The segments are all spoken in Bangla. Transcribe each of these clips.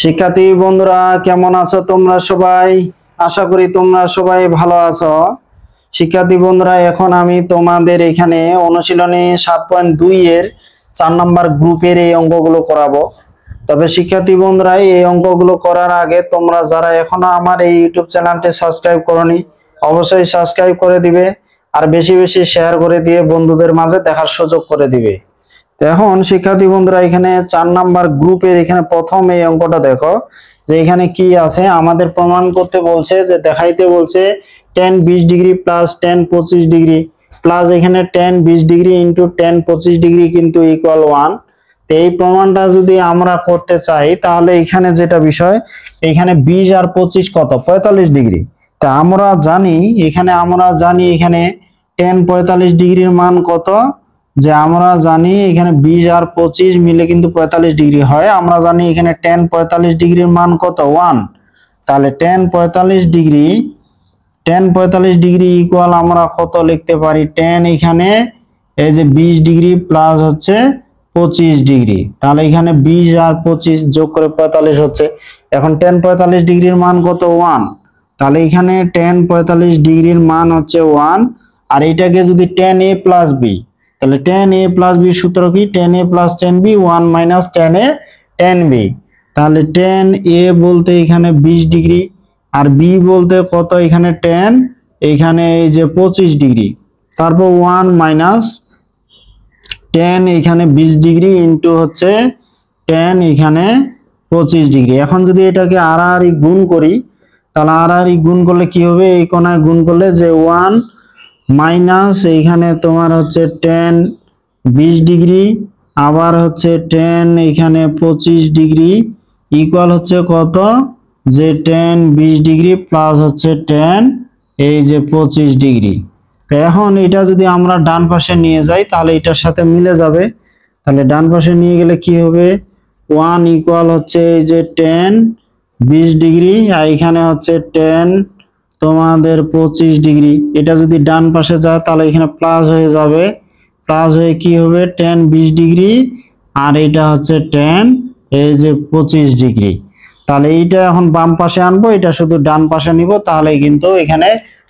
শিক্ষার্থী বন্ধুরা কেমন আছো তোমরা সবাই? আশা করি তোমরা সবাই ভালো আছো। শিক্ষার্থী বন্ধুরা, এখন আমি তোমাদের এখানে অনুশীলনী 7.2 এর 4 নম্বর গ্রুপের এই অঙ্কগুলো করাবো। তবে শিক্ষার্থী বন্ধুরা, এই অঙ্কগুলো করার আগে তোমরা যারা এখনো আমার এই ইউটিউব চ্যানেলটি সাবস্ক্রাইব করোনি, অবশ্যই সাবস্ক্রাইব করে দিবে আর বেশি বেশি শেয়ার করে দিয়ে বন্ধুদের মাঝে দেখার সুযোগ করে দিবে। এখন শিক্ষার্থী বন্ধুরা, এখানে 4 নাম্বার গ্রুপের এখানে প্রথম এই অঙ্কটা দেখো যে এখানে কি আছে। আমাদের প্রমাণ করতে বলছে, যে দেখাইতে বলছে tan 20 degree plus tan 25 degree plus এখানে tan 20 degree into tan 25 degree কিন্তু ইকুয়াল 1। তো এই প্রমাণটা যদি আমরা করতে চাই তাহলে এখানে যেটা বিষয়, এখানে 20 আর 25 কত, 45 ডিগ্রি। তা আমরা জানি এখানে tan 45 ডিগ্রির মান কত, যে আমরা জানি এখানে 20 আর 25 মিলে কিন্তু 45 ডিগ্রি হয়। আমরা জানি এখানে tan 45 ডিগ্রির মান কত, 1। তাহলে tan 45 ডিগ্রি ইকুয়াল আমরা কত লিখতে পারি, tan এখানে এই যে 20 ডিগ্রি প্লাস হচ্ছে 25 ডিগ্রি, তাহলে এখানে 20 আর 25 যোগ করে 45 হচ্ছে। এখন tan 45 ডিগ্রির মান কত, 1। তাহলে এখানে tan 45 ডিগ্রির মান হচ্ছে 1। আর এটাকে যদি tan a প্লাস b, তাহলে tan a প্লাস b সূত্র কি, tan a plus tan b 1 minus tan a tan b। তাহলে tan a বলতে এখানে 20 ডিগ্রি আর b বলতে কত, এখানে tan এখানে এই যে 25 ডিগ্রি, তারপর 1 মাইনাস tan এখানে 20 ডিগ্রি ইন্টু হচ্ছে tan এখানে 25 ডিগ্রি। এখন যদি এটাকে আর গুণ করি, তাহলে আর গুণ করলে কি হবে, এই কোণায় গুণ করলে যে 1 মাইনাস এইখানে তোমার হচ্ছে tan 20 ডিগ্রি আবার হচ্ছে tan এখানে 25 ডিগ্রি ইকুয়াল হচ্ছে কত, যে tan 20 ডিগ্রি প্লাস হচ্ছে tan এই যে 25 ডিগ্রি। তো এখন এটা যদি আমরা ডান পাশে নিয়ে যাই তাহলে এটার সাথে মিলে যাবে। তাহলে ডান পাশে নিয়ে গেলে কি হবে, 1 ইকুয়াল হচ্ছে এই যে tan 20 ডিগ্রি আর এখানে হচ্ছে tan তোমাদের 25 ডিগ্রি। এটা যদি ডান পাশে যায় তাহলে এখানে প্লাস হয়ে যাবে, প্লাস হয়ে কি হবে tan 20 ডিগ্রি আর এটা হচ্ছে tan এই যে 25 ডিগ্রি। তাহলে এইটা এখন বাম পাশে আনবো, এটা শুধু ডান পাশে নিব, তাহলে কিন্তু এখানে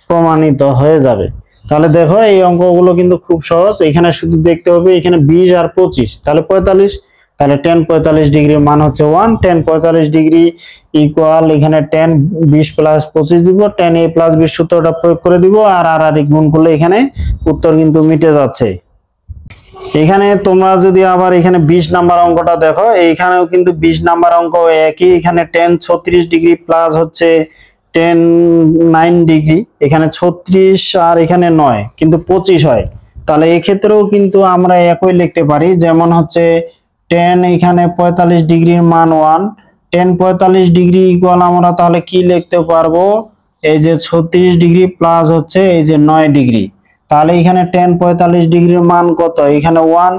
প্রমাণিত হয়ে যাবে। তাহলে দেখো এই অঙ্কগুলো কিন্তু খুব সহজ। এখানে শুধু দেখতে হবে এখানে 20 আর 25 তাহলে 45, তাহলে tan 45 ডিগ্রির মান হচ্ছে 1। tan 45 ডিগ্রি ইকুয়াল এখানে tan 20 প্লাস 25 দিব, tan a প্লাস b সূত্রটা প্রয়োগ করে দিব আর গুণ করলে এখানে উত্তর কিন্তু মিটে যাচ্ছে। এখানে তোমরা যদি আবার এখানে 20 নাম্বার অঙ্কটা দেখো, এইখানেও কিন্তু 20 নাম্বার অঙ্ক একই। এখানে tan 36 ডিগ্রি প্লাস হচ্ছে tan 9 ডিগ্রি, এখানে 36 আর এখানে 9 কিন্তু 25 হয়। তাহলে এই ক্ষেত্রেও কিন্তু আমরা একই লিখতে পারি, যেমন হচ্ছে tan এখানে 45 ডিগ্রির মান 1, tan 45 ডিগ্রি ইকুয়াল আমরা তাহলে কি লিখতে পারবো, এই যে 36 ডিগ্রি প্লাস হচ্ছে এই যে 9 ডিগ্রি। তাহলে এখানে tan 45 ডিগ্রির মান কত, এখানে 1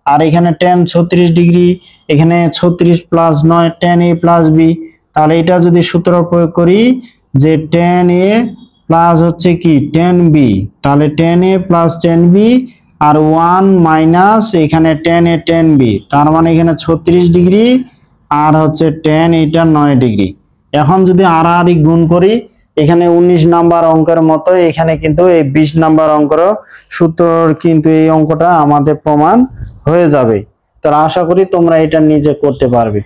আর এখানে tan 36 ডিগ্রি এখানে 36 plus 9 tan a plus b। তাহলে এটা যদি সূত্র প্রয়োগ করি যে tan a প্লাস হচ্ছে কি tan b, তাহলে tan a plus tan b আর 1 মাইনাস এখানে tan a tan b, তার মানে এখানে 36 ডিগ্রি আর হচ্ছে tan এটা 9 ডিগ্রি। এখন যদি আর গুণ করি, এখানে 19 নাম্বার অঙ্কের মতো এখানে কিন্তু এই 20 নাম্বার অঙ্কের সূত্র কিন্তু এই অঙ্কটা আমাদের প্রমাণ হয়ে যাবে। তো আশা করি তোমরা এটা নিজে করতে পারবে।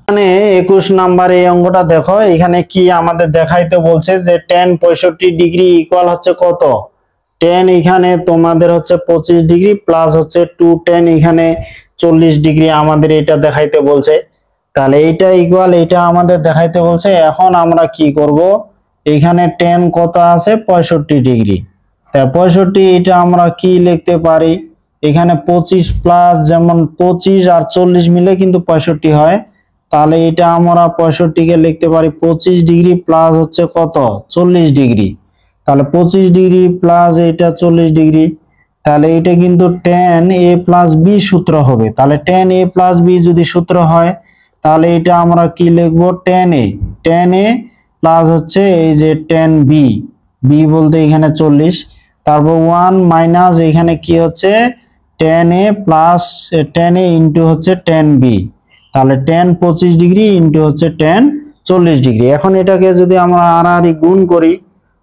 এখানে 21 নাম্বার এই অঙ্কটা দেখো, এখানে কি আমাদের দেখাইতে বলছে যে tan 65 ডিগ্রি ইকুয়াল হচ্ছে কত, tan এখানে তোমাদের হচ্ছে 25 ডিগ্রি প্লাস হচ্ছে 2 tan এখানে 40 ডিগ্রি আমাদের এটা দেখাইতে বলছে। তাহলে এইটা ইকুয়াল এটা আমাদের দেখাইতে বলছে। এখন আমরা কি করব, এখানে tan কত আছে 65 ডিগ্রি, তাই 65 এটা আমরা কি লিখতে পারি, এখানে 25 প্লাস যেমন 25 আর 40 মিলে কিন্তু 65 হয়। তাহলে এটা আমরা 65 কে লিখতে পারি 25 ডিগ্রি প্লাস হচ্ছে কত 40 ডিগ্রি। তাহলে 25 ডিগ্রি প্লাস এটা 40 ডিগ্রি, তাহলে এটা কিন্তু tan a প্লাস b সূত্র হবে। তাহলে tan a প্লাস b যদি সূত্র হয় তাহলে এটা আমরা কি লিখবো, tan a প্লাস হচ্ছে এই যে tan b, b বলতে এখানে 40, তারপর 1 মাইনাস এখানে কি হচ্ছে tan a plus tan a into হচ্ছে tan b। তাহলে tan 25 ডিগ্রি ইন্টু হচ্ছে tan 40 ডিগ্রি। এখন এটাকে যদি আমরা আড়াআড়ি গুণ করি,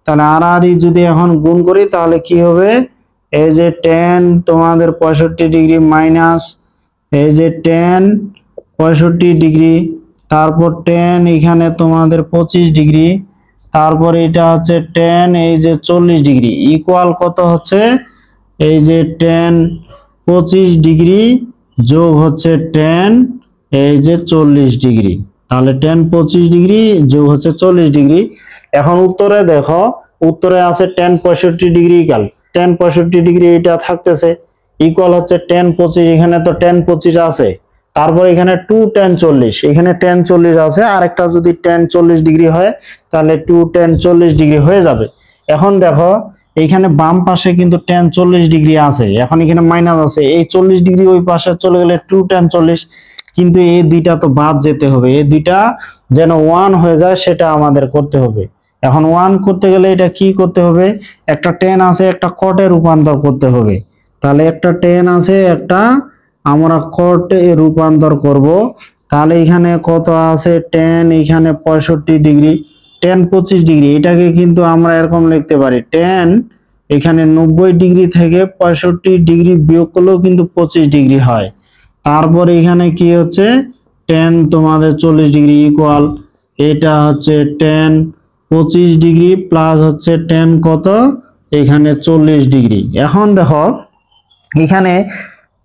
তাহলে আড়াআড়ি যদি এখন গুণ করি তাহলে কি হবে, এই যে tan তোমাদের 65 ডিগ্রি মাইনাস এই যে tan 65 ডিগ্রি, তারপর tan এখানে তোমাদের 25 ডিগ্রি, তারপর এটা হচ্ছে tan এই যে 40 ডিগ্রি ইকুয়াল কত হচ্ছে, এই যে tan 25 ডিগ্রি যোগ হচ্ছে tan এই যে 40 ডিগ্রি। তাহলে tan 25 ডিগ্রি যোগ হচ্ছে 40 ডিগ্রি। এখন উত্তরে দেখো, উত্তরে আছে tan 65 degree equal tan 65 degree, এটা থাকতেছে ইকুয়াল হচ্ছে tan 25, এখানে তো tan 25 আছে, তারপর এখানে 2 tan 40, এখানে tan 40 আছে, আরেকটা যদি tan 40 ডিগ্রি হয় তাহলে 2 tan 40 ডিগ্রি হয়ে যাবে। এখন দেখো এইখানে বাম পাশে কিন্তু tan 40 ডিগ্রি আছে, এখন এখানে মাইনাস আছে, এই 40 ডিগ্রি ওই পাশে চলে গেলে 2 tan 40, কিন্তু এই দুইটা তো বাদ যেতে হবে, এই দুইটা যেন 1 হয়ে যায় সেটা আমাদের করতে হবে। এখন 1 করতে গেলে এটা কি করতে হবে, একটা tan আছে একটা cot এ রূপান্তর করতে হবে, তাহলে একটা tan আছে একটা আমরা cot এ রূপান্তর করব। তাহলে এখানে কত আছে tan এখানে 65 ডিগ্রি tan 25 ডিগ্রি, এটাকে কিন্তু আমরা এরকম লিখতে পারি tan এখানে 90 ডিগ্রি থেকে 65 ডিগ্রি বিয়োগ করলেও কিন্তু 25 ডিগ্রি হয়। তারপর এখানে কি হচ্ছে tan তোমাদের 40 ডিগ্রি ইকুয়াল এটা হচ্ছে tan 25 ডিগ্রি প্লাস হচ্ছে tan কত এখানে 40 ডিগ্রি। এখন দেখো এখানে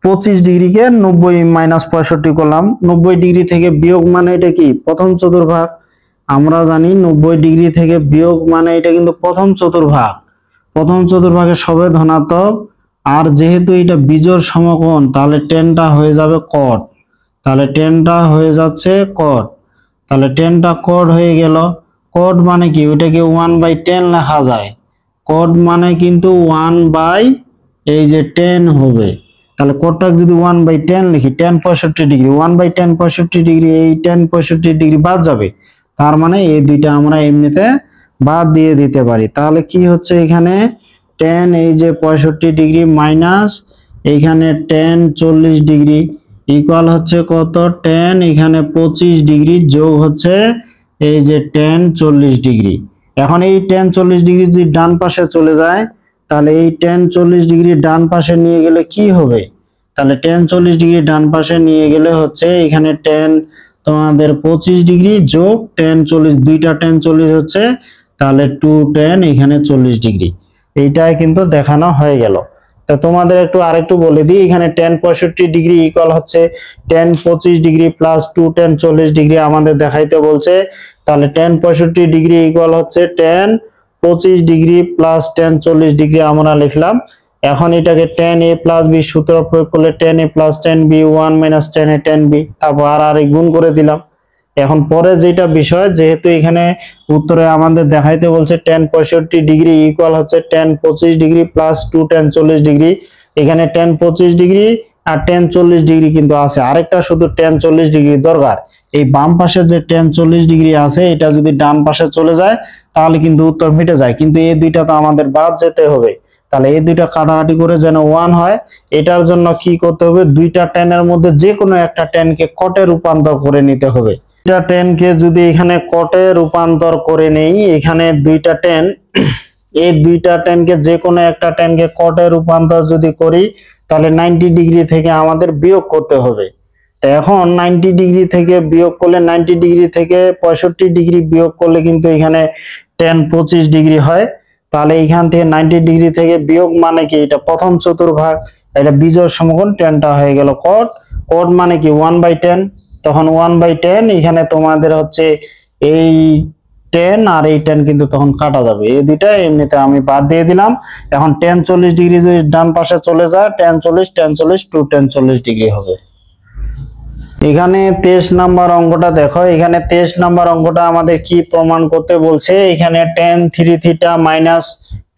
25 ডিগ্রিকে 90 মাইনাস 65 করলাম, 90 ডিগ্রি থেকে বিয়োগ মানে এটা কি প্রথম চতুর্ভাগ, আমরা জানি 90 ডিগ্রি থেকে বিয়োগ মানে এটা কিন্তু প্রথম চতুর্ভাগ, প্রথম চতুর্ভাগে সবে ধনাত্মক, আর যেহেতু এটা বিজোড় সমকোণ তাহলে টেনটা হয়ে যাবে কট, তাহলে টেনটা হয়ে যাচ্ছে কট, তাহলে টেনটা কট হয়ে গেল। কট মানে কি, ওটাকে 1/10 লেখা যায়, কট মানে কিন্তু 1 এই যে 10 হবে, তাহলে কটটা যদি 1/10 লিখি tan 65 ডিগ্রি 1/10 65 ডিগ্রি, এই tan 65 ডিগ্রি বাদ যাবে, তার মানে এই দুইটা আমরা এমনিতে বাদ দিয়ে দিতে পারি। তাহলে কি হচ্ছে এখানে tan এই যে 65 ডিগ্রি মাইনাস এখানে tan 40 ডিগ্রি ইকুয়াল হচ্ছে কত tan এখানে 25 ডিগ্রি যোগ হচ্ছে এই যে tan 40 ডিগ্রি। এখন এই tan 40 ডিগ্রি যদি ডান পাশে চলে যায় তাহলে এই tan 40 ডিগ্রি ডান পাশে নিয়ে গেলে কি হবে, তাহলে tan 40 ডিগ্রি ডান পাশে নিয়ে গেলে হচ্ছে এখানে tan তোমাদের 25 ডিগ্রি যোগ tan 40, দুইটা tan 40 হচ্ছে, তাহলে 2 tan এখানে 40 ডিগ্রি, এইটাই কিন্তু দেখানো হয়ে গেল। তো তোমাদের একটু আরেকটু বলে দিই, এখানে tan 65 ডিগ্রি ইকুয়াল হচ্ছে tan 25 degree plus 2 tan 40 degree আমাদের দেখাইতে বলছে, তাহলে tan 65 ডিগ্রি ইকুয়াল হচ্ছে tan 25 degree plus tan 40 degree আমরা লিখলাম। এখন এটাকে tan a প্লাস b সূত্র প্রয়োগ করলে tan a plus tan b 1 minus tan a tan b, তারপর আর গুণ করে দিলাম। এখন পরে যেটা বিষয়, যেহেতু এখানে উত্তরে আমাদের দেখাইতে বলছে tan 65 ডিগ্রি ইকুয়াল হচ্ছে tan 25 degree plus 2 tan 40 degree, এখানে tan 25 ডিগ্রি আর tan 40 ডিগ্রি কিন্তু আছে, আরেকটা শুধু tan 40 ডিগ্রি দরকার। এই বাম পাশে যে tan 40 ডিগ্রি আছে এটা যদি ডান পাশে চলে যায় তাহলে কিন্তু উত্তর মিটে যায়, কিন্তু এই দুইটা তো আমাদের বাদ যেতে হবে, তাহলে এই দুইটা কাটাকাটি করে যেন 1 হয়, এটার জন্য কি করতে হবে, দুইটা tan এর মধ্যে যে কোনো একটা tan কে কটে রূপান্তর করে নিতে হবে। দুইটা tan কে যদি এখানে কটে রূপান্তর করে নেই, এখানে দুইটা tan, এই দুইটা tan কে যে কোনো একটা tan কে কটে রূপান্তর যদি করি তাহলে 90 ডিগ্রি থেকে আমাদের বিয়োগ করতে হবে। তো এখন 90 ডিগ্রি থেকে বিয়োগ করলে 90 ডিগ্রি থেকে 65 ডিগ্রি বিয়োগ করলে কিন্তু এখানে tan 25 ডিগ্রি হয়, তাহলে এখান থেকে 90 ডিগ্রি থেকে বিয়োগ মানে কি, এটা প্রথম চতুর্ভাগ, এটা বিজোড় সমকোণ, টেনটা হয়ে গেল কট, কট মানে কি 1/10, তখন 1/10 এখানে তোমাদের হচ্ছে এই 10 আর এই 10 কিন্তু তখন কাটা যাবে, এই দুইটা এমনিতে আমি বাদ দিয়ে দিলাম। এখন tan 40 ডিগ্রি যদি ডান পাশে চলে যায় tan 40 2 tan 40 ডিগ্রি হবে। এখানে 23 নাম্বার অঙ্কটা দেখো, এখানে 23 নাম্বার অঙ্কটা আমাদের কি প্রমাণ করতে বলছে, এখানে tan 3 theta minus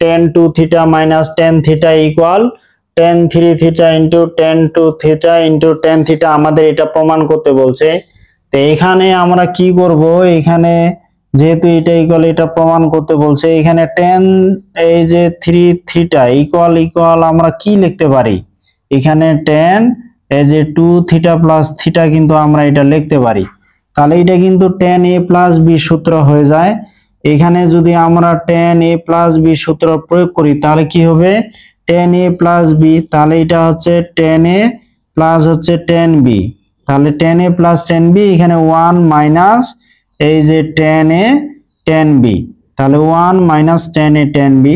tan 2 theta minus tan theta equal tan 3 theta into tan 2 theta into tan theta আমাদের এটা প্রমাণ করতে বলছে। তো এখানে আমরা কি করব, এখানে যেহেতু এটা ইকুয়াল এটা প্রমাণ করতে বলছে, এখানে tan এই যে 3 থিটা ইকুয়াল আমরা কি লিখতে পারি, এখানে tan এই যে 2 থিটা প্লাস থিটা কিন্তু আমরা এটা লিখতে পারি। তাহলে এটা কিন্তু tan a প্লাস বি সূত্র হয়ে যায়। এখানে যদি আমরা tan a প্লাস বি সূত্র প্রয়োগ করি তাহলে কি হবে, tan a প্লাস বি, তাহলে এটা হচ্ছে tan a প্লাস হচ্ছে tan b, তাহলে tan a plus tan b, এখানে 1 মাইনাস এই যে tan a tan b, তাহলে 1 minus tan a tan b।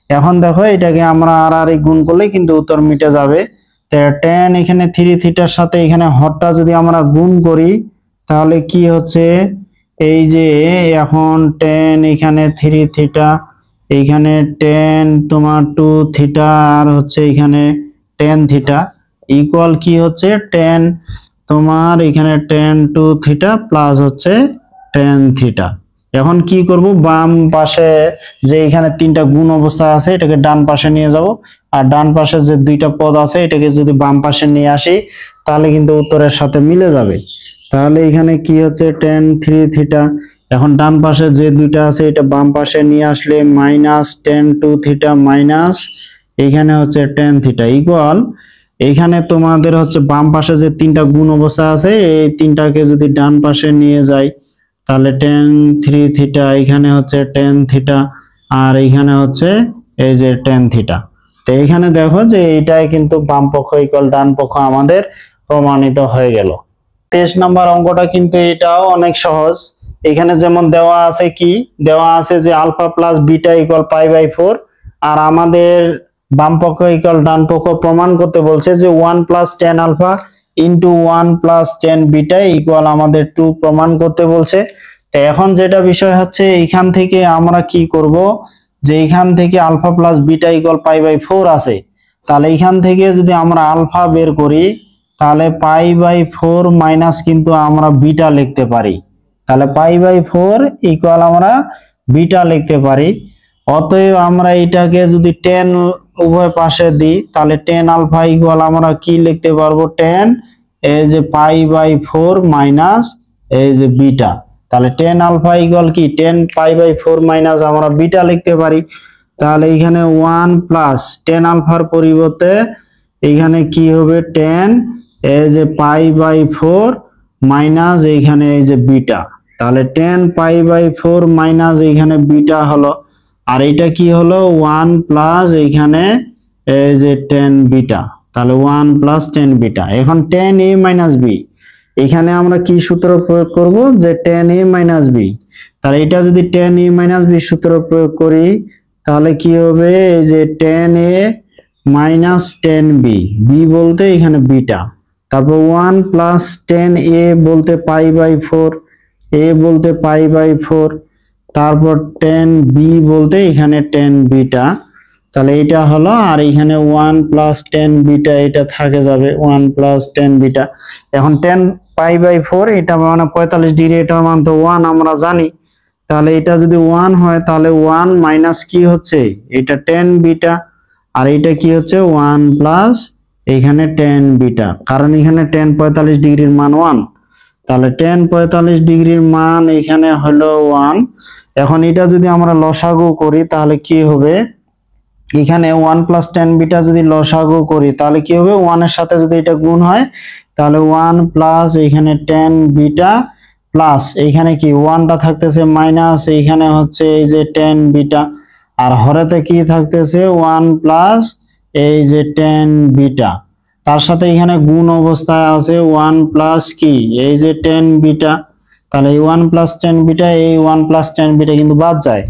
এখন দেখো এটাকে আমরা আর গুণ করলে কিন্তু উত্তর মিটে যাবে। tan এখানে 3 থিটার সাথে এখানে হরটা যদি আমরা গুণ করি তাহলে কি হচ্ছে, এই যে এখন tan এখানে 3 থিটা, এইখানে tan তোমার 2 থিটা আর হচ্ছে এখানে tan থিটা ইকুয়াল কি হচ্ছে tan তোমার এখানে tan 2 থিটা প্লাস হচ্ছে tan থিটা। এখন কি করব, বাম পাশে যে এখানে তিনটা গুণ অবস্থা আছে এটাকে ডান পাশে নিয়ে যাব, আর ডান পাশে যে দুইটা পদ আছে এটাকে যদি বাম পাশে নিয়ে আসি তাহলে কিন্তু উত্তরের সাথে মিলে যাবে। তাহলে এখানে কি হচ্ছে tan 3 থিটা, এখন ডান পাশে যে দুইটা আছে এটা বাম পাশে নিয়ে আসলে মাইনাস tan 2 থিটা মাইনাস এখানে হচ্ছে tan থিটা ইকুয়াল, এখানে তোমাদের হচ্ছে বাম পাশে যে তিনটা গুণ অবস্থা আছে এই তিনটাকে যদি ডান পাশে নিয়ে যাই তাহলে tan 3 থিটা এখানে হচ্ছে tan থিটা আর এখানে হচ্ছে এই যে tan থিটা। তো এখানে দেখো যে এইটাই কিন্তু বাম পক্ষ ইকুয়াল ডান পক্ষ আমাদের প্রমাণিত হয়ে গেল। 23 নম্বর অঙ্কটা কিন্তু এটাও অনেক সহজ। এখানে যেমন দেওয়া আছে কি, দেওয়া আছে যে alpha plus beta equal pi by 4, আর আমাদের বাম পক্ষ ইকুয়াল ডান পক্ষ প্রমাণ করতে বলছে যে 1 plus tan alpha into 1 plus tan beta equal আমাদের 2 প্রমাণ করতে বলছে। তো এখন যেটা বিষয় হচ্ছে এইখান থেকে আমরা কি করব, যে এইখান থেকে alpha plus beta equal pi by 4 আছে, তাহলে এইখান থেকে যদি আমরা আলফা বের করি তাহলে পাই বাই 4 মাইনাস কিন্তু আমরা বিটা লিখতে পারি, তাহলে পাই বাই 4 ইকুয়াল আমরা বিটা লিখতে পারি। অতএব আমরা এটাকে যদি tan উভয় পাশে দিই তাহলে tan আলফা ইকুয়াল আমরা কি লিখতে পারবো, tan এই যে পাই বাই 4 মাইনাস এই যে বিটা, তাহলে tan আলফা ইকুয়াল কি tan পাই বাই 4 মাইনাস আমরা বিটা লিখতে পারি। তাহলে এখানে 1 প্লাস tan আলফার পরিবর্তে এখানে কি হবে tan এই যে পাই বাই 4 মাইনাস এইখানে এই যে বিটা, তাহলে tan পাই বাই 4 মাইনাস এইখানে বিটা হলো, আর এটা কি হলো 1 প্লাস এইখানে এই যে tan বিটা, তাহলে 1 প্লাস tan বিটা। এখন tan a মাইনাস b, এখানে আমরা কি সূত্র প্রয়োগ করব, যে tan a মাইনাস b, তাহলে এটা যদি tan a মাইনাস b সূত্র প্রয়োগ করি তাহলে কি হবে, এই যে tan a minus tan b, b বলতে এখানে বিটা, তারপর 1 প্লাস tan a বলতে পাই বাই 4, a বলতে পাই বাই 4, তারপর tan b বলতে এখানে tan বিটা, তাহলে এটা হলো, আর এখানে 1 প্লাস tan বিটা এটা থাকে যাবে 1 প্লাস tan বিটা। এখন tan পাই বাই 4 এটা মানে 45 ডিগ্রি, এটার মান তো 1 আমরা জানি, তাহলে এটা যদি 1 হয় তাহলে 1 মাইনাস কি হচ্ছে এটা tan বিটা, আর এটা কি হচ্ছে 1 প্লাস এখানে tan বিটা, কারণ এখানে tan 45 ডিগ্রির মান 1, তাহলে tan 45 ডিগ্রির মান এখানে হলো 1। এখন এটা যদি আমরা লসাগু করি তাহলে কি হবে, এখানে 1 প্লাস tan বিটা যদি লসাগু করি তাহলে কি হবে, 1 এর সাথে যদি এটা গুণ হয় তাহলে 1 প্লাস এখানে tan বিটা প্লাস এখানে কি 1টা থাকতেছে মাইনাস এখানে হচ্ছে এই যে tan বিটা, আর হরেতে কি থাকতেছে 1 প্লাস এই যে tan বিটা, তার সাথে এখানে গুণ অবস্থায় আছে 1 প্লাস কি এই যে tan বিটা, তাহলে এই 1 প্লাস tan বিটা এই 1 প্লাস tan বিটা কিন্তু বাদ যায়,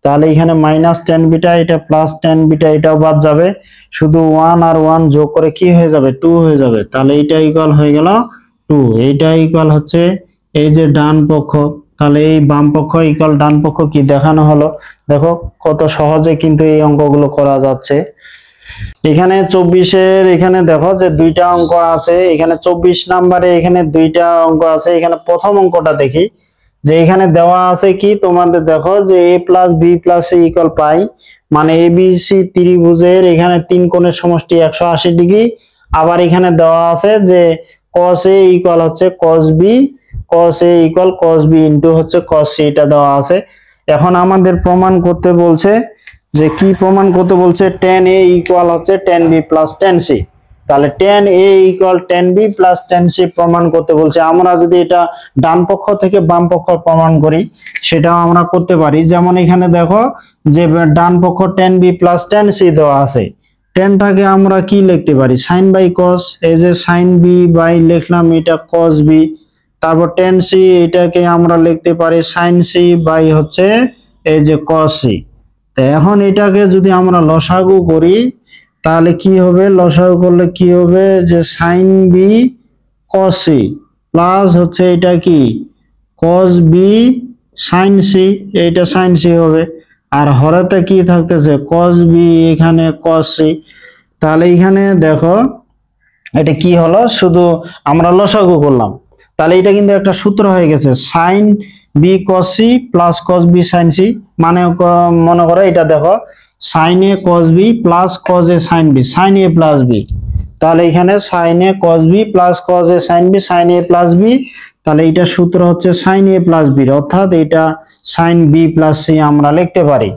তাহলে এখানে মাইনাস tan বিটা এটা প্লাস tan বিটা এটাও বাদ যাবে, শুধু 1 আর 1 যোগ করে কি হয়ে যাবে 2 হয়ে যাবে, তাহলে এটা ইকুয়াল হয়ে গেল 2, এইটা ইকুয়াল হচ্ছে এই যে ডান পক্ষ, তাহলে এই বাম পক্ষ ইকুয়াল ডান পক্ষ কি দেখানো হলো। দেখো কত সহজে কিন্তু এই অঙ্কগুলো করা যাচ্ছে। এখানে 24-এর এখানে দেখো যে দুইটা অঙ্ক আছে, এখানে 24 নম্বরে এখানে দুইটা অঙ্ক আছে। এখানে প্রথম অঙ্কটা দেখি, যে এখানে দেওয়া আছে কি তোমাদের দেখো যে a plus b plus c equal পাই, মানে abc ত্রিভুজের এখানে তিন কোণের সমষ্টি 180 ডিগ্রি, আবার এখানে দেওয়া আছে যে cos a ইকুয়াল হচ্ছে cos b, cos a equal cos b into হচ্ছে cos c, এটা দেওয়া আছে। এখন আমাদের প্রমাণ করতে বলছে, যে কি প্রমাণ করতে বলছে, tan a ইকুয়াল হচ্ছে tan b plus tan c। তাহলে tan a equal tan b plus tan c প্রমাণ করতে বলছে। আমরা যদি এটা ডান পক্ষ থেকে বাম পক্ষ প্রমাণ করি সেটাও আমরা করতে পারি। যেমন এখানে দেখো যে ডান পক্ষ tan b plus tan c দেওয়া আছে, টেনটাকে আমরা কি লিখতে পারি sin বাই cos, এই যে sin b বাই লিখলাম এটা cos b, তারপর tan c এটাকে আমরা লিখতে পারি sin c বাই হচ্ছে এই যে cos c। তো এখন এটাকে যদি আমরা লসাগু করি তাহলে কি হবে, লসাগু করলে কি হবে যে sin b cos c plus হচ্ছে এটা কি cos b sin c, এটা sin c হবে, আর হরেতে কি থাকতেছে cos b এখানে cos c। তাহলে এখানে দেখো এটা কি হলো, শুধু আমরা লসাগু করলাম, তাহলে এটা কিন্তু একটা সূত্র হয়ে গেছে sin b cos c plus cos b sin c, মানে মনে করো এটা দেখো sin a cos b plus cos a sin b, sin a plus b, তাহলে এখানে sin a cos b plus cos a sin b, sin a plus b, তাহলে এটা সূত্র হচ্ছে sin a প্লাস b, অর্থাৎ এটা sin b প্লাস c আমরা লিখতে পারি।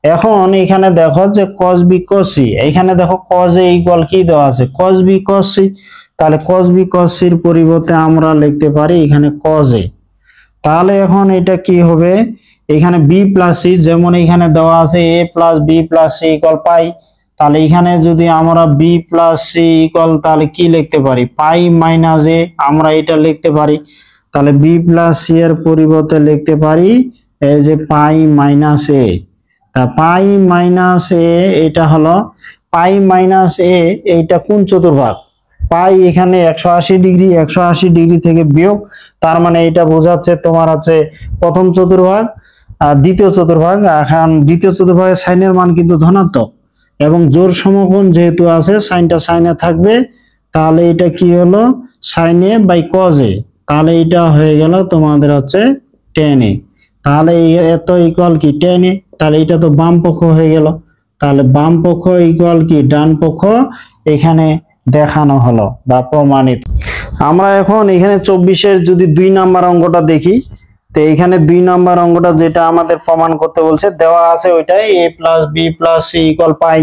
এখন এখানে দেখো যে cos b cos c, এখানে দেখো cos a ইকুয়াল কি দেওয়া আছে cos b cos c, তাহলে cos b cos c এর পরিবর্তে আমরা লিখতে পারি এখানে cos a। তাহলে এখন এটা কি হবে, এখানে b প্লাস c, যেমন এখানে দেওয়া আছে a plus b plus c equal পাই, তাহলে এখানে যদি আমরা b প্লাস c ইকুয়াল তাহলে কি লিখতে পারি পাই মাইনাস a, আমরা এটা লিখতে পারি। তাহলে b প্লাস c এর পরিবর্তে লিখতে পারি এই যে পাই মাইনাস a। তা পাই মাইনাস a এটা হলো পাই মাইনাস a, এইটা কোন চতুর্ভাগ, পাই এখানে 180 ডিগ্রি, 180 ডিগ্রি থেকে বিয়োগ, তার মানে এটা বোঝাচ্ছে তোমার হচ্ছে প্রথম চতুর্ভাগ আর দ্বিতীয় চতুর্ভাগ। এখন দ্বিতীয় চতুর্ভাগের সাইনের মান কিন্তু ধনাত্মক এবং জোড় সমকোণ যেহেতু আছে সাইনটা সাইনে থাকবে, তাহলে এটা কি হলো sin a by cos a, তাহলে এটা হয়ে গেল তোমাদের হচ্ছে tan a, তাহলে এত ইকুয়াল কি tan a, তাহলে এটা তো বাম পক্ষ হয়ে গেল, তাহলে বাম পক্ষ ইকুয়াল কি ডান পক্ষ এখানে দেখানো হলো বা প্রমাণিত। আমরা এখন এখানে 24-এর যদি 2 নাম্বার অঙ্কটা দেখি, তো এখানে 2 নাম্বার অঙ্কটা যেটা আমাদের প্রমাণ করতে বলছে দেওয়া আছে ওইটাই a plus b plus c equal পাই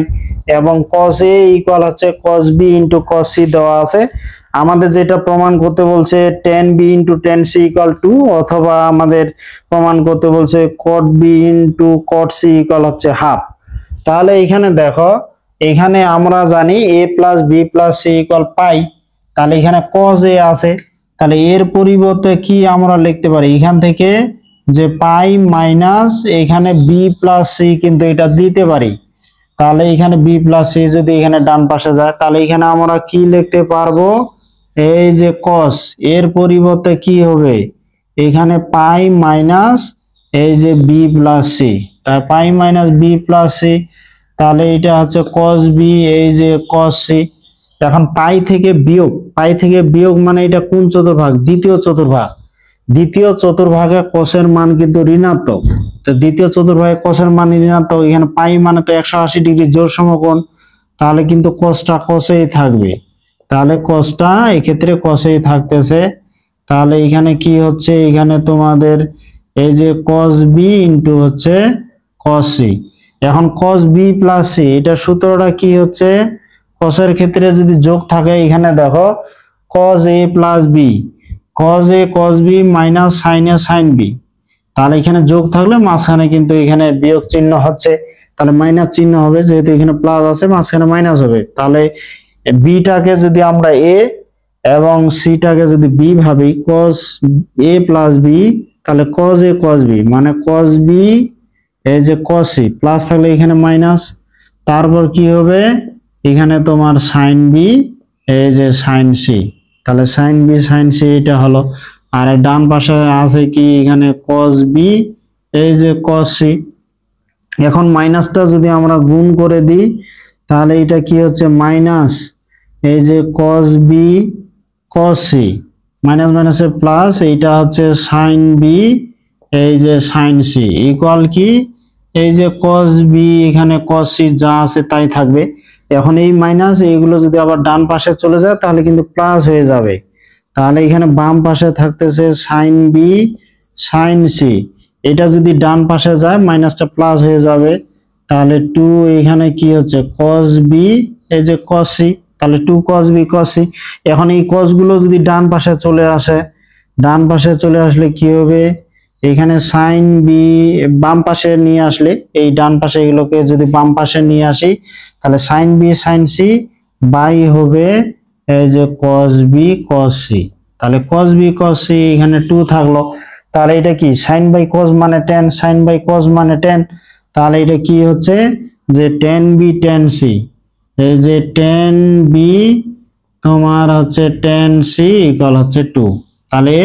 এবং cos a ইকুয়াল হচ্ছে cos b into cos c দেওয়া আছে। আমাদের যেটা প্রমাণ করতে বলছে tan b into tan c equal 2, অথবা আমাদের প্রমাণ করতে বলছে cot b into cot c equal হচ্ছে হাফ। তাহলে এখানে দেখো এখানে আমরা জানি a plus b plus c equal পাই, তাহলে এখানে cos a আছে, তাহলে এর পরিবর্তে কি আমরা লিখতে পারি এখান থেকে যে পাই মাইনাস এখানে b প্লাস c কিন্তু এটা দিতে পারি, তাহলে এখানে b প্লাস c যদি এখানে ডান পাশে যায় তাহলে এখানে আমরা কি লিখতে পারবো এই যে cos, এর পরিবর্তে কি হবে এখানে পাই মাইনাস এই যে b প্লাস c, তাই পাই মাইনাস b প্লাস c, তাহলে এটা হচ্ছে cos b এই যে cos c। এখন পাই থেকে বিয়োগ মানে এটা কোন চতুর্ভাগ, দ্বিতীয় চতুর্ভাগ, দ্বিতীয় চতুর্ভাগে কোসের মান কিন্তু ঋণাত্মক, তো দ্বিতীয় চতুর্ভাগে কোসের মান ঋণাত্মক, এখানে পাই মানে তো 180 ডিগ্রি জোড় সমকোণ, তাহলে কিন্তু কোসটা কোসেই থাকবে, তাহলে কোসটা এক্ষেত্রে কোসেই থাকতেছে। তাহলে এখানে কি হচ্ছে এখানে তোমাদের এই যে cos b ইন্টু হচ্ছে cos c। এখন cos b প্লাস c এটা সূত্রটা কি হচ্ছে, cos এর ক্ষেত্রে যদি যোগ থাকে এখানে দেখো cos a plus b, cos a cos b minus sin a sin b, তাহলে এখানে যোগ থাকলে মাঝখানে কিন্তু এখানে বিয়োগ চিহ্ন হচ্ছে, তাহলে মাইনাস চিহ্ন হবে, যেহেতু এখানে প্লাস আছে মাঝখানে মাইনাস হবে, তাহলে b টাকে যদি আমরা a এবং c টাকে যদি b ভাবি cos a প্লাস b, তাহলে cos a cos b মানে cos b এই যে cos c প্লাস থাকলে এখানে মাইনাস, তারপর কি হবে এখানে তোমার sin b এই যে sin c, তাহলে sin b sin c এটা হলো, আর ডান পাশে আছে কি এখানে cos b এই যে cos c। এখন মাইনাসটা যদি আমরা গুণ করে দিই তাহলে এটা কি হচ্ছে মাইনাস এই যে cos b cos c, minus মাইনাসে প্লাস, এইটা হচ্ছে sin b এই যে sin c ইকুয়াল কি এই যে cos b এখানে cos c যা আছে তাই থাকবে। এখন এই মাইনাস এইগুলো যদি আবার ডান পাশে চলে যায় তাহলে কিন্তু প্লাস হয়ে যাবে, তাহলে এখানে বাম পাশে থাকতেছে sin b sin c, এটা যদি ডান পাশে যায় মাইনাসটা প্লাস হয়ে যাবে, তাহলে 2 এখানে কি হচ্ছে cos b এই যে cos c, তাহলে 2 cos b cos c। এখন এই cos গুলো যদি ডান পাশে চলে আসে, ডান পাশে চলে আসলে কি হবে, এখানে sin b বাম পাশে নিয়ে আসলে, এই ডান পাশে এগুলোকে যদি বাম পাশে নিয়ে আসি তাহলে sin b sin c by হবে এই যে cos b cos c। তাহলে cos b cos c এখানে 2 থাকলো, তাহলে এটা কি sin by cos মানে tan, sin by cos মানে tan, তাহলে এটা কি হচ্ছে যে tan b tan c, এই যে tan b তোমার হচ্ছে tan c ইকুয়াল হচ্ছে 2। তাহলে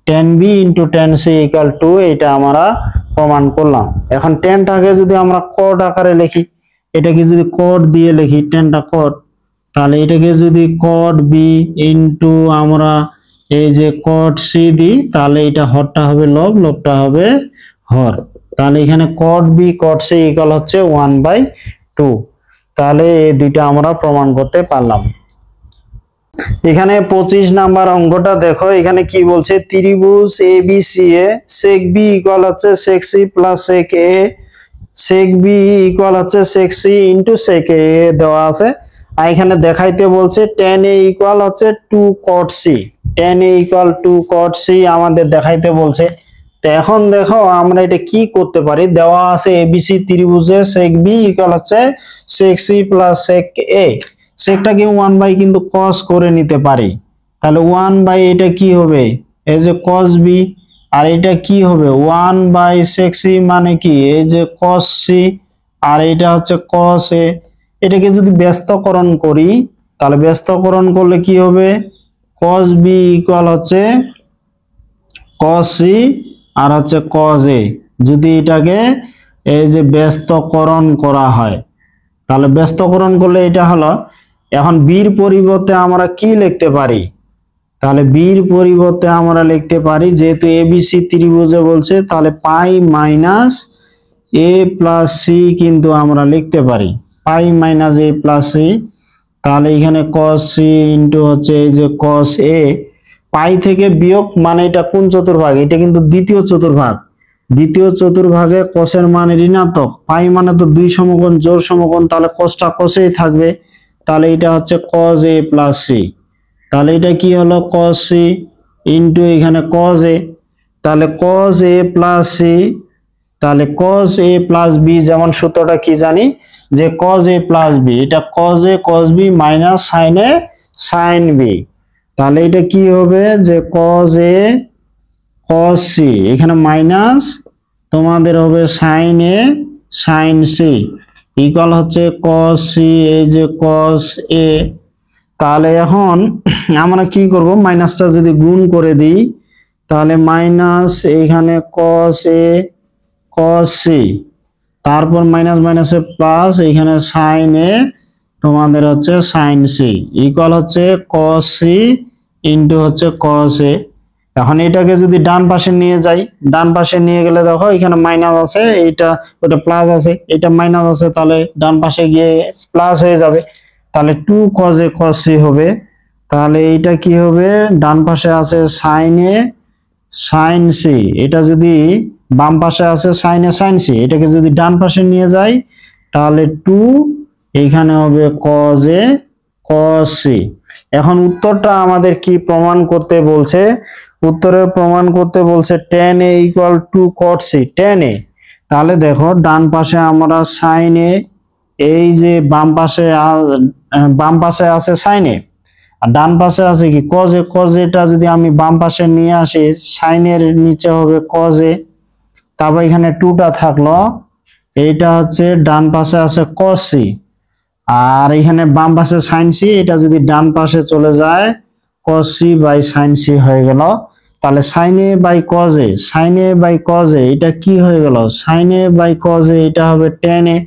tan b into tan c equal 2, এটা আমরা প্রমাণ করলাম। এখন tanটাকে যদি আমরা cot আকারে লিখি, এটাকে যদি cot দিয়ে লিখি, tanটা cot, তাহলে এটাকে যদি cot b ইন্টু আমরা এই যে cot c দিই, তাহলে এটা হরটা হবে লব, লবটা হবে হর। তাহলে এখানে cot b cot c equal হচ্ছে 1/2। তাহলে এই দুইটা আমরা প্রমাণ করতে পারলাম। এখানে 25 নাম্বার অঙ্কটা দেখো, এখানে কি বলছে, ত্রিভুজ ABCA sec b ইকুয়াল হচ্ছে sec c plus sec a, sec b equal হচ্ছে sec c into sec a দেওয়া আছে। আর এখানে দেখাইতে বলছে tan a ইকুয়াল হচ্ছে 2 cot c, tan a equal 2 cot c আমাদের দেখাইতে বলছে। তো এখন দেখো আমরা এটা কি করতে পারি, দেওয়া আছে ABC ত্রিভুজে sec b ইকুয়াল হচ্ছে sec c plus sec a, সেকটাকে 1 কিন্তু cos করে নিতে পারি। তাহলে 1 এটা কি হবে, এই যে cos b, আর এটা কি হবে 1 sec c মানে কি এই যে cos c, আর এটা হচ্ছে cos a। এটাকে যদি ব্যস্তকরণ করি, তাহলে ব্যস্তকরণ করলে কি হবে, cos b ইকুয়াল হচ্ছে cos c আর হচ্ছে cos a। যদি এটাকে এই যে ব্যস্তকরণ করা হয়, তাহলে ব্যস্তকরণ করলে এটা হলো, এখন বির পরিবর্তে আমরা কি লিখতে পারি, তাহলে বির পরিবর্তে আমরা লিখতে পারি, যেহেতু ABC ত্রিভুজে বলছে, তাহলে পাই মাইনাস a প্লাস c কিন্তু আমরা লিখতে পারি, পাই মাইনাস a প্লাস c। তাহলে এখানে cos c ইন্টু হচ্ছে এই যে cos a, পাই থেকে বিয়োগ মানে এটা কোন চতুর্ভাগ, এটা কিন্তু দ্বিতীয় চতুর্ভাগ, দ্বিতীয় চতুর্ভাগে cos এর মান ঋণাত্মক, পাই মানে তো 2 সমকোণ জোড় সমকোণ, তাহলে cosটা cosই থাকবে। তাহলে এটা হচ্ছে cos a প্লাস c, তাহলে এটা কি হলো cos c ইনটু এখানে cos a, তাহলে cos a প্লাস c, তাহলে cos a প্লাস b, যেমন সূত্রটা কি জানি যে cos a প্লাস b, এটা cos a cos b minus sin a sin b। তাহলে এটা কি হবে যে cos a cos c, এখানে মাইনাস তোমাদের হবে sin a sin c equal হচ্ছে cos c এই যে cos a। তাহলে এখন আমরা কি করব, মাইনাসটা যদি গুণ করে দিই, তাহলে মাইনাস এখানে cos a cos c, তারপর মাইনাস মাইনাসে প্লাস এখানে sin a তোমাদের হচ্ছে sin c ইকুয়াল হচ্ছে cos c ইনটু হচ্ছে cos a। এখন এটাকে যদি ডান পাশে নিয়ে যাই, ডান পাশে নিয়ে গেলে দেখো এখানে মাইনাস আছে, এইটা ওটা প্লাস আছে, এটা মাইনাস আছে, তাহলে ডান পাশে গিয়ে প্লাস হয়ে যাবে, তাহলে 2 cos a cos c হবে। তাহলে এইটা কি হবে, ডান পাশে আছে sin a sin c, এটা যদি বাম পাশে আছে sin a sin c, এটাকে যদি ডান পাশে নিয়ে যাই তাহলে 2 এইখানে হবে cos a cos c। এখন উত্তরটা আমাদের কি প্রমাণ করতে বলছে, উত্তরে প্রমাণ করতে বলছে tan a equal to cot c, tan a। তাহলে দেখো ডান পাশে আমরা sin a, এই যে বাম পাশে আছে sin a, আর ডান পাশে আছে কি cos a, cos a টা যদি আমি বাম পাশে নিয়ে আসি, sin এর নিচে হবে cos a, তারপর এখানে 2টা থাকলো, এইটা হচ্ছে ডান পাশে আছে cos c, আর এখানে বাম পাশে sin c, এটা যদি ডান পাশে চলে যায় cos c by sin c হয়ে গেল। তাহলে sin a by cos a, sin a by cos a এটা কি হয়ে গেল, sin a by cos a এটা হবে tan a,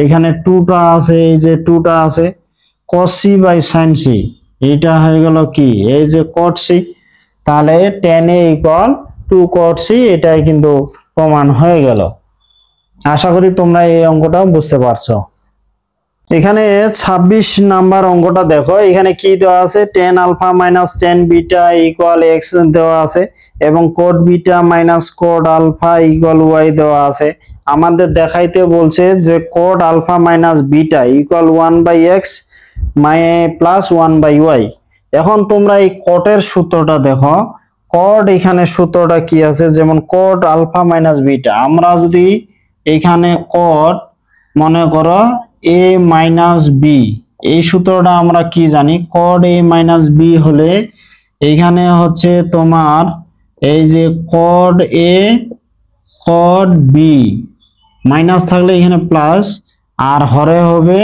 এখানে 2টা আছে, এই যে 2টা আছে, cos c by sin c এটা হয়ে গেল কি এই যে cot c। তাহলে tan a equal 2 cot c, এটাই কিন্তু প্রমাণ হয়ে গেল। আশা করি তোমরা এই অঙ্কটাও বুঝতে পারছো। এখানে 26 নাম্বার অঙ্কটা দেখো, এখানে কি দেওয়া আছে, tan alpha minus tan beta equal x দেওয়া আছে এবং cot beta minus cot alpha equal y দেওয়া আছে। আমাদের দেখাইতে বলছে যে cot alpha minus beta equal 1/x plus 1/y। এখন তোমরা এই কটের সূত্রটা দেখো, কট এখানে সূত্রটা কি আছে, যেমন কট আলফা মাইনাস বিটা। আমরা যদি এখানে কট মনে করো a মাইনাস বি, এই সূত্রটা আমরা কি জানি, কট a মাইনাস বি হলে এখানে হচ্ছে তোমার এই যে কট a কট বি মাইনাস থাকলে এখানে প্লাস, আর হরে হবে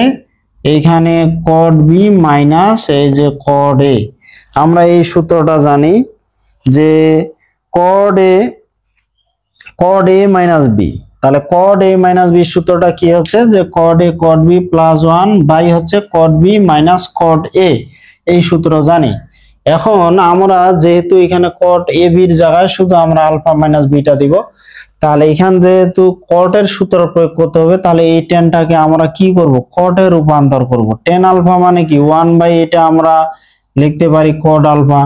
এখানে কট বি মাইনাস এই যে কট এ। আমরা এই সূত্রটা জানি যে কট এ মাইনাস বি, তাহলে কট এ মাইনাস বি সূত্রটা কি হচ্ছে যে কট এ কট বি প্লাস 1 বাই হচ্ছে কট বি মাইনাস কট এ, এই সূত্র জানি। এখন আমরা যেহেতু এখানে কট এ বির জায়গায় শুধু আমরা আলফা মাইনাস বিটা দিব, তাহলে এখান যেহেতু কটের সূত্র প্রয়োগ করতে হবে, তাহলে এই টেনটাকে আমরা কি করব, কটে রূপান্তর করব। টেন আলফা মানে কি 1 বাই, এটা আমরা লিখতে পারি কট আলফা।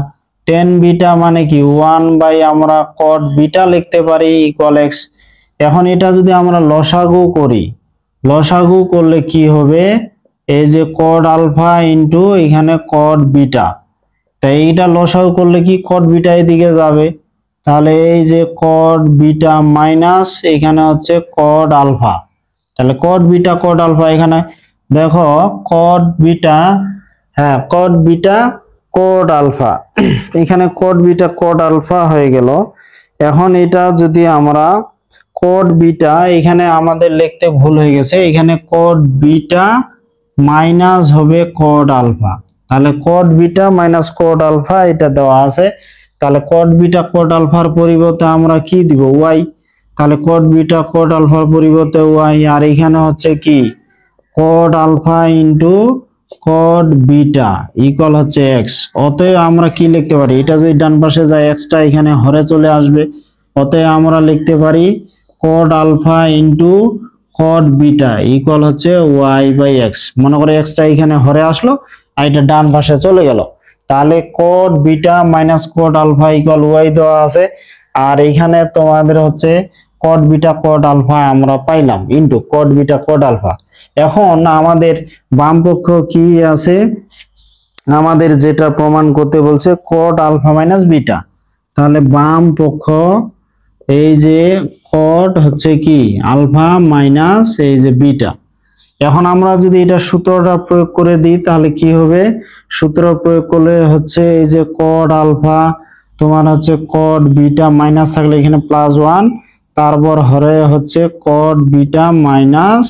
টেন বিটা মানে কি 1 বাই আমরা কট বিটা লিখতে পারি ইকুয়াল x। এখন এটা যদি আমরা লসাগু করি, লসাগু করলে কি হবে, এই যে কট আলফা ইনটু এখানে কট বিটা, তাই এইটা লসাগু করলে কি কট বিটা এদিকে যাবে, তাহলে এই যে কট বিটা মাইনাস এখানে হচ্ছে কট আলফা, তাহলে কট বিটা কট আলফা। এখানে দেখো কট বিটা, হ্যাঁ কট বিটা কট আলফা, এখানে কট বিটা কট আলফা হয়ে গেল। এখন এটা যদি আমরা কট বিটা, এখানে আমাদের লিখতে ভুল হয়ে গেছে, এখানে কট বিটা মাইনাস হবে কট আলফা, তাহলে cot beta minus cot alpha এটা দেওয়া আছে। তাহলে কট বিটা কট আলফার পরিবর্তে আমরা কি দিব, y। তাহলে কট বিটা কট আলফার পরিবর্তে y, আর এখানে হচ্ছে কি cot alpha into cot beta equal হচ্ছে x। অতএব আমরা কি লিখতে পারি, এটা যদি ডান পাশে যায় x টা এখানে হরে চলে আসবে, অতএব আমরা লিখতে পারি cot alpha into cot beta equal হচ্ছে y বাই x। মনে করে x টা এখানে হরে আসলো আর এটা ডান পাশে চলে গেল, তাহলে cot beta minus cot alpha equal y দেওয়া আছে, আর এখানে তোমাদের হচ্ছে কট বিটা কট আলফা আমরা পাইলাম into cot beta cot alpha. এখন আমাদের বাম পক্ষ কি আছে, আমাদের যেটা প্রমাণ করতে বলছে কট আলফা মাইনাস বিটা, তাহলে বাম পক্ষ এই যে কট হচ্ছে কি আলফা মাইনাস এই যে বিটা। এখন আমরা যদি এটা সূত্রটা প্রয়োগ করে দিই তাহলে কি হবে, সূত্র প্রয়োগ করলে হচ্ছে এই যে কট আলফা তোমার হচ্ছে কট বিটা মাইনাস থাকলে এখানে প্লাস 1, তারপর হরে হচ্ছে কট বিটা মাইনাস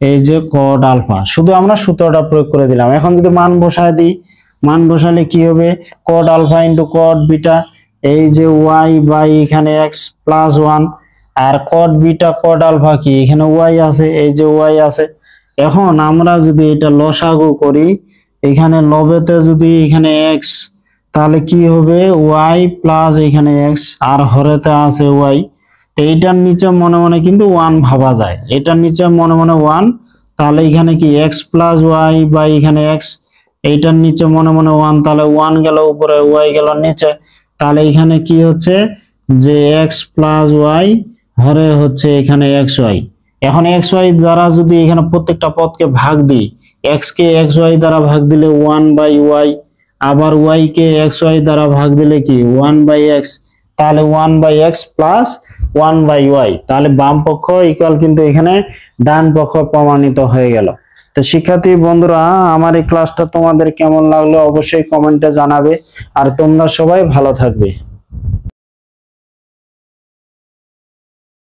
এই যে কট আলফা। শুধু আমরা সূত্রটা প্রয়োগ করে দিলাম। এখন যদি মান বসায় দিই, মান বসালে কি হবে, cot alpha into cot beta এই যে y বাই এখানে x প্লাস 1, আর কট বিটা কট আলফা কি এখানে y আছে, এই যে y আছে। এখন আমরা যদি এটা লসাগু করি, এখানে লবেতে যদি এখানে x, তাহলে কি হবে y প্লাস এখানে x, আর হরেতে আছে y। এইটার নিচে মনে মনে কিন্তু 1 ভাবা যায়, এটার নিচে মনে মনে 1, তাহলে এখানে কি x প্লাস y বাই এখানে x, এইটার নিচে মনে মনে 1, তাহলে 1 গেল উপরে y গেল নিচে, তাহলে এখানে কি হচ্ছে যে x প্লাস y হরে হচ্ছে এখানে xy। এখন xy দ্বারা যদি এখানে প্রত্যেকটা পদকে ভাগ দিই, x কে xy দ্বারা ভাগ দিলে 1 বাই y, আবার y কে xy দ্বারা ভাগ দিলে কি 1 বাই x, তাহলে 1 by x plus 1 by y, তাহলে বাম পক্ষ ইকুয়াল কিন্তু এখানে ডান পক্ষ প্রমাণিত হয়ে গেল। তো শিক্ষার্থী বন্ধুরা, আমার এই ক্লাসটা তোমাদের কেমন লাগলো অবশ্যই কমেন্টে জানাবে, আর তোমরা সবাই ভালো থাকবে।